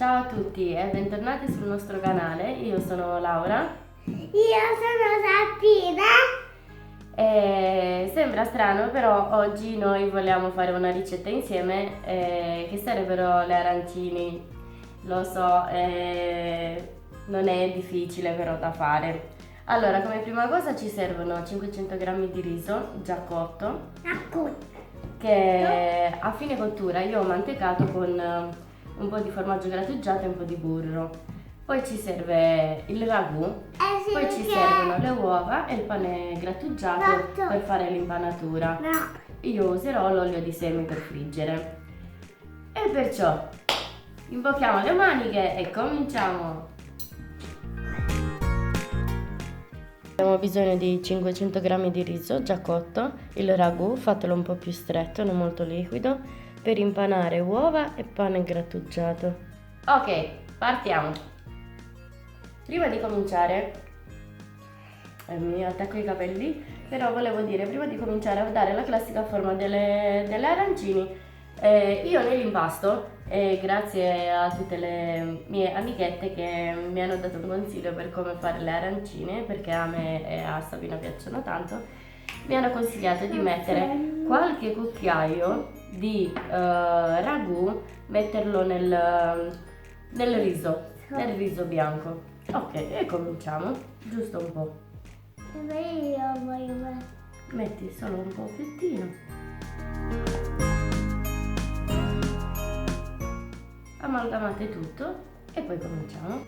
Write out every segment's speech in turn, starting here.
Ciao a tutti e bentornati sul nostro canale. Io sono Laura. Io sono Sabrina. E sembra strano, però oggi noi vogliamo fare una ricetta insieme che sarebbero le arancini. Lo so, non è difficile però da fare. Allora, come prima cosa ci servono 500 g di riso già cotto, che a fine cottura io ho mantecato con un po' di formaggio grattugiato e un po' di burro. Poi ci serve il ragù, poi ci servono le uova e il pane grattugiato per fare l'impanatura. Io userò l'olio di semi per friggere. E perciò imbocchiamo le maniche e cominciamo! Abbiamo bisogno di 500 g di riso già cotto, il ragù fatelo un po' più stretto, non molto liquido, per impanare uova e pane grattugiato. Ok, partiamo! Prima di cominciare, mi attacco i capelli, però volevo dire, prima di cominciare a dare la classica forma delle arancini, io nell'impasto, grazie a tutte le mie amichette che mi hanno dato un consiglio per come fare le arancine, perché a me e a Sabina piacciono tanto, mi hanno consigliato di mettere qualche cucchiaio di ragù, metterlo nel riso bianco. Ok, e cominciamo, giusto un po'. Io voglio. Metti solo un po' fettino. Amalgamate tutto e poi cominciamo.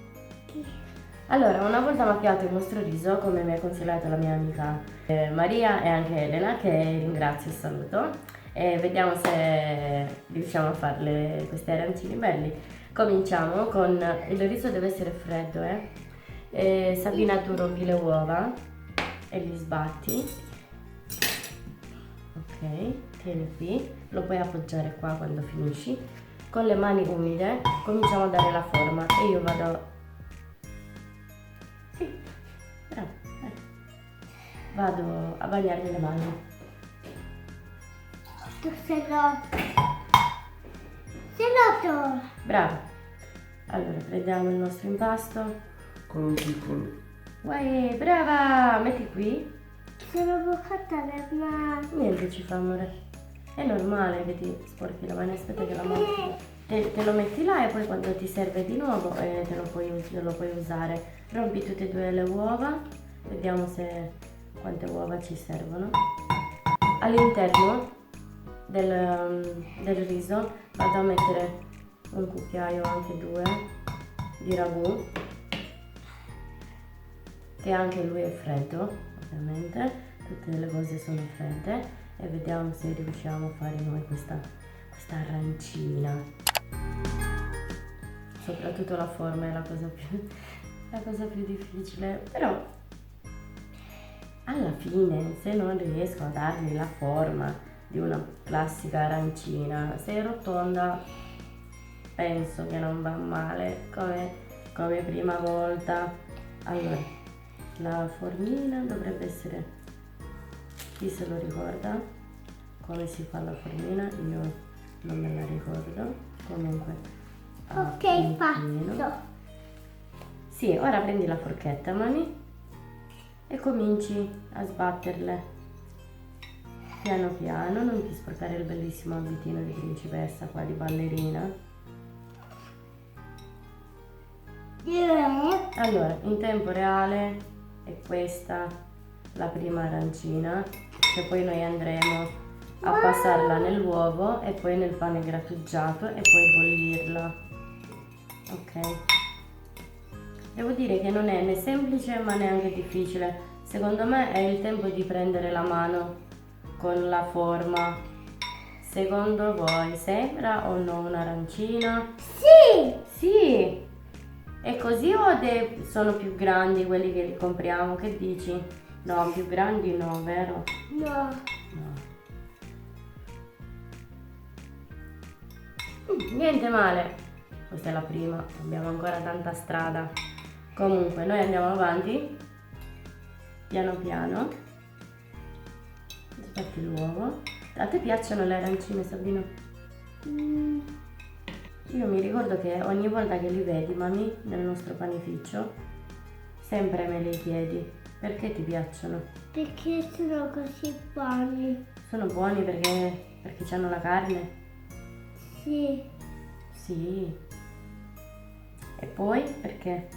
Allora, una volta macchiato il nostro riso, come mi ha consigliato la mia amica Maria e anche Elena, che ringrazio e saluto, e vediamo se riusciamo a farle queste arancini belli. Cominciamo con il riso, deve essere freddo, Sabina, tu rompi le uova e li sbatti. Ok, tieni qui, lo puoi appoggiare qua quando finisci. Con le mani umide cominciamo a dare la forma e io vado. Sì, bravo, vado a bagnarmi le mani. Tu sei l'otto. Bravo. Allora prendiamo il nostro impasto. Con un piccolo. Uè, brava! Metti qui. Sono bucata ma. Niente ci fa, amore. È normale che ti sporchi la mano. Aspetta che la metti. Te lo metti là e poi quando ti serve di nuovo te lo puoi usare. Rompi tutte e due le uova. Vediamo quante uova ci servono. All'interno del riso vado a mettere un cucchiaio, anche due, di ragù, che anche lui è freddo, ovviamente, tutte le cose sono fredde, e vediamo se riusciamo a fare noi questa arancina. Soprattutto la forma è la cosa più difficile, però alla fine, se non riesco a dargli la forma di una classica arancina, se è rotonda penso che non va male come prima volta. Allora, la formina dovrebbe essere, chi se lo ricorda come si fa la formina? Io non me la ricordo, comunque Ok, fatto. sì, ora prendi la forchetta, mani, e cominci a sbatterle piano piano, non ti sporcare il bellissimo abitino di principessa qua, di ballerina. Allora, in tempo reale è questa la prima arancina, che poi noi andremo a passarla nell'uovo e poi nel pane grattugiato e poi bollirla. Ok, devo dire che non è né semplice ma neanche difficile. Secondo me è il tempo di prendere la mano con la forma. Secondo voi sembra o no un'arancina? Sì. Sì. È così o sono più grandi quelli che li compriamo? Che dici? No, più grandi no, vero? No. Niente male. Questa è la prima, abbiamo ancora tanta strada. Comunque noi andiamo avanti, piano piano. Sbatti l'uovo. A te piacciono le arancine, Sabino? Io mi ricordo che ogni volta che li vedi, mami, nel nostro panificio, sempre me li chiedi. Perché ti piacciono? Perché sono così buoni. Sono buoni perché hanno la carne? Sì, Sì. E poi perché?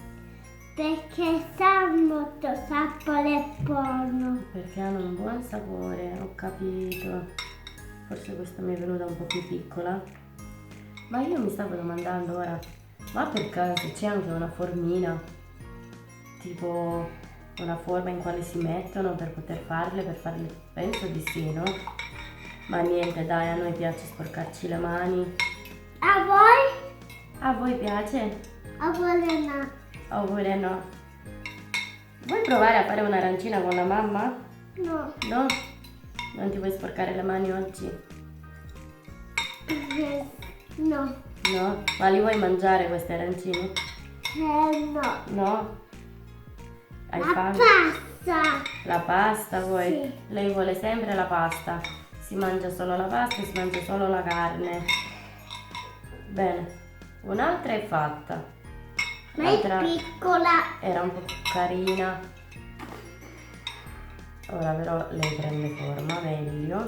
perché sa molto sapore e buono. Perché hanno un buon sapore, ho capito. Forse questa mi è venuta un po' più piccola. Ma io mi stavo domandando ora, ma per caso c'è anche una formina? Tipo una forma in quale si mettono per poter farle, penso di sì, no? Ma niente, dai, a noi piace sporcarci le mani. A voi? A voi piace? A voi no. Oppure no? Vuoi provare a fare un'arancina con la mamma? No. No? Non ti vuoi sporcare le mani oggi? No. No? Ma li vuoi mangiare questi arancini? No. No? Hai La fame? pasta. La pasta vuoi? Sì. Lei vuole sempre la pasta. Si mangia solo la pasta e si mangia solo la carne. Bene, un'altra è fatta. Ma L'altra è piccola. era un po' più carina. Ora però lei prende forma meglio.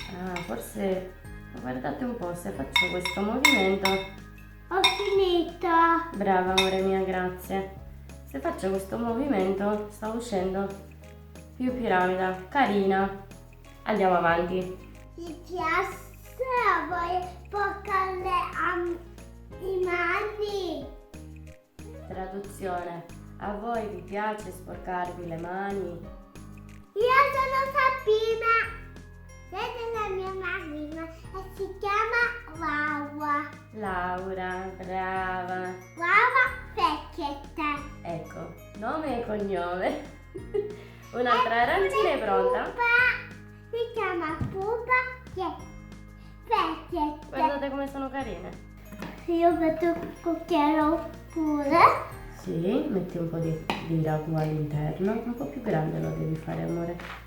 Ah, forse guardate un po', se faccio questo movimento. Ho finito. Brava amore mia, grazie. Se faccio questo movimento sta uscendo più piramida, carina. Andiamo avanti. Ti piace a voi porcarle i mani? Traduzione. A voi vi piace sporcarvi le mani? Io sono Sabina. Siete la mia mamma e si chiama Wawa. Laura, brava. Wawa Vecchietta. Ecco, nome e cognome. Un'altra arancina è pronta. Pupa. Si chiama Pupa Vecchietta. Guardate come sono carine. Io vedo il cucchiaio pure. Sì, metti un po' di ragù all'interno. Un po' più grande lo devi fare, amore.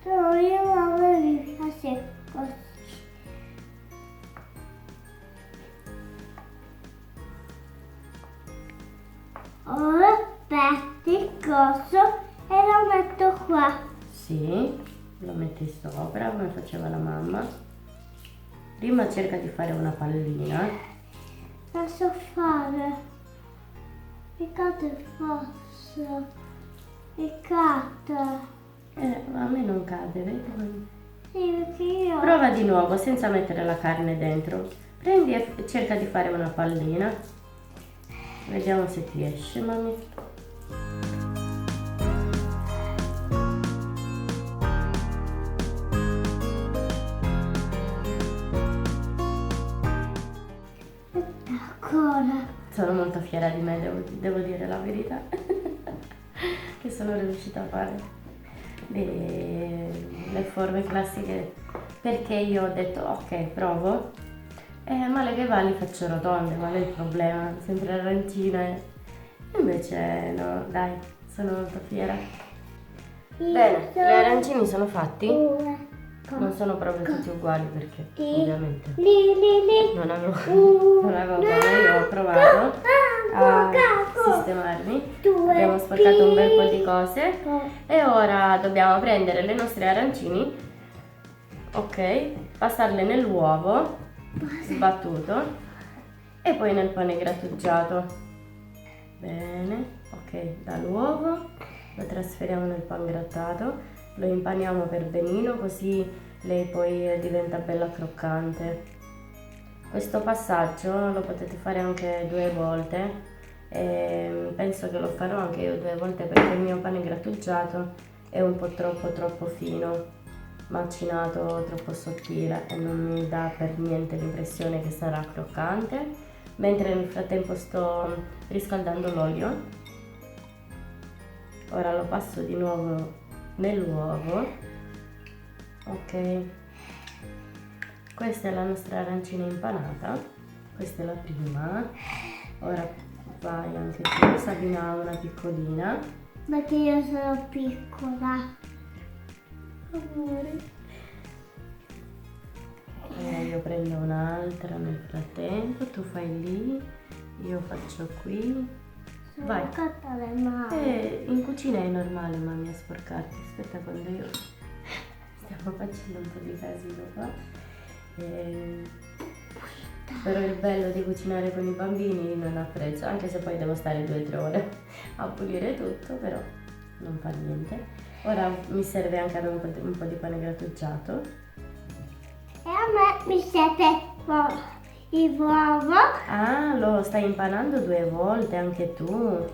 Però io mamma mi piace così. Ora petti coso e lo metto qua. Sì, lo metti sopra come faceva la mamma. Prima cerca di fare una pallina. La so fare. Mi cade il fosso. Mi cade. Ma a me non cade, vedi? Sì, perché io... Prova di nuovo senza mettere la carne dentro. Prendi e cerca di fare una pallina. Vediamo se ti esce, mami. Ancora. Sono molto fiera di me, devo dire la verità. Che sono riuscita a fare le forme classiche, perché io ho detto ok, provo, male che va li faccio rotonde, qual è il problema? Sempre arancine. Invece no, dai, sono molto fiera. Bene, gli arancini sono fatti, non sono proprio tutti uguali perché ovviamente non avevo fame, io ho provato a sistemarmi. Abbiamo sporcato un bel po' di cose e ora dobbiamo prendere le nostre arancini, ok, passarle nell'uovo sbattuto e poi nel pane grattugiato. Bene, ok, dall'uovo lo trasferiamo nel pan grattato, lo impaniamo per benino così lei poi diventa bella croccante. Questo passaggio lo potete fare anche 2 volte. Penso che lo farò anche io 2 volte perché il mio pane grattugiato è un po' troppo fino, macinato, troppo sottile e non mi dà per niente l'impressione che sarà croccante. Mentre nel frattempo sto riscaldando l'olio, ora lo passo di nuovo nell'uovo. Ok, questa è la nostra arancina impanata, questa è la prima. Ora vai anche tu, Sabina, una piccolina. Perché io sono piccola. Amore. Io prendo un'altra nel frattempo, tu fai lì, io faccio qui. Vai. Sporcata le mani. In cucina è normale, mamma, sporcarti. Aspetta, quando io stiamo facendo un po' di casino qua. Però il bello di cucinare con i bambini non ha prezzo, anche se poi devo stare 2 o 3 ore a pulire tutto, però non fa niente. Ora mi serve anche a me un po' di pane grattugiato. E a me mi serve il uovo. Ah, lo stai impanando 2 volte anche tu?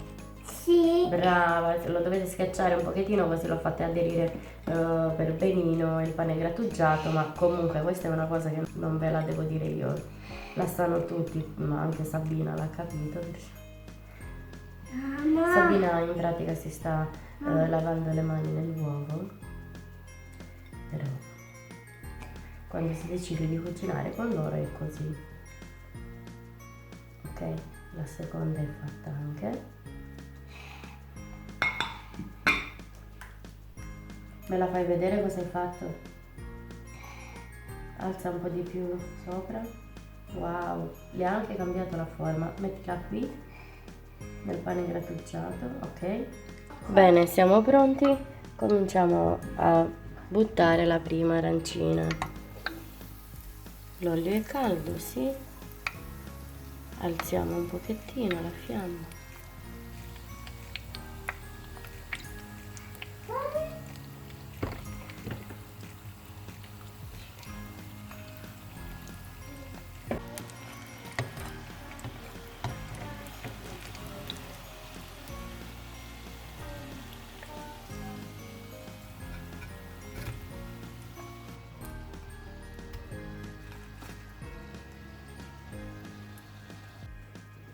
Sì. Brava, lo dovete schiacciare un pochettino così lo fate aderire per benino il pane grattugiato, ma comunque questa è una cosa che non ve la devo dire io, la sanno tutti, ma anche Sabina l'ha capito. Mamma. Sabina in pratica si sta lavando le mani nell'uovo, però quando si decide di cucinare con loro è così. Ok, la seconda è fatta anche. Me la fai vedere cosa hai fatto? Alza un po' di più sopra. Wow, gli ha anche cambiato la forma. Mettila qui, nel pane grattugiato, ok? Bene, siamo pronti. Cominciamo a buttare la prima arancina. L'olio è caldo, sì. Alziamo un pochettino la fiamma.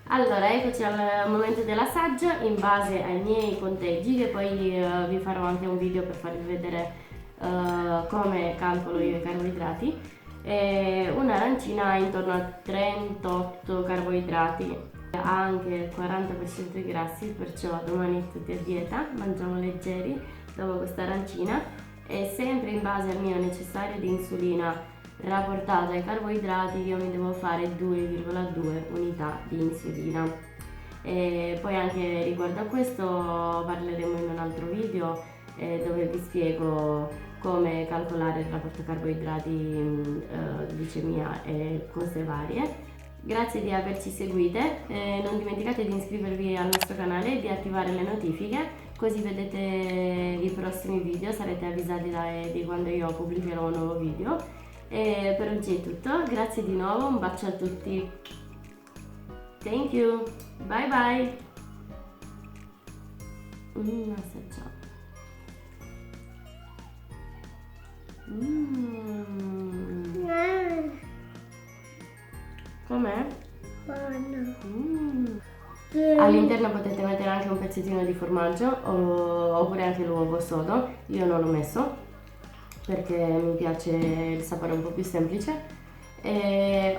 Allora, eccoci al momento dell'assaggio in base ai miei conteggi, che poi vi farò anche un video per farvi vedere come calcolo io i carboidrati. Un'arancina ha intorno a 38 carboidrati, ha anche il 40% di grassi, perciò domani tutti a dieta, mangiamo leggeri dopo questa arancina, e sempre in base al mio necessario di insulina rapportato ai carboidrati io mi devo fare 2,2 unità di insulina. E poi anche riguardo a questo parleremo in un altro video dove vi spiego come calcolare il rapporto carboidrati, glicemia e cose varie. Grazie di averci seguite, non dimenticate di iscrivervi al nostro canale e di attivare le notifiche, così vedete i prossimi video, sarete avvisati di quando io pubblicherò un nuovo video. E per oggi è tutto, grazie di nuovo, un bacio a tutti. Thank you, bye bye. Assaggiamo. Com'è? Buono. All'interno potete mettere anche un pezzettino di formaggio oppure anche l'uovo sodo, io non l'ho messo perché mi piace il sapore un po' più semplice,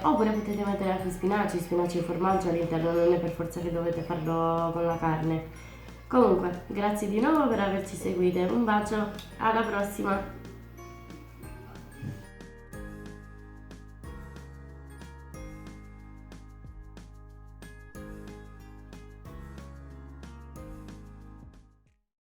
oppure potete mettere anche spinaci e formaggio all'interno, non è per forza che dovete farlo con la carne. Comunque, grazie di nuovo per averci seguito, un bacio, alla prossima!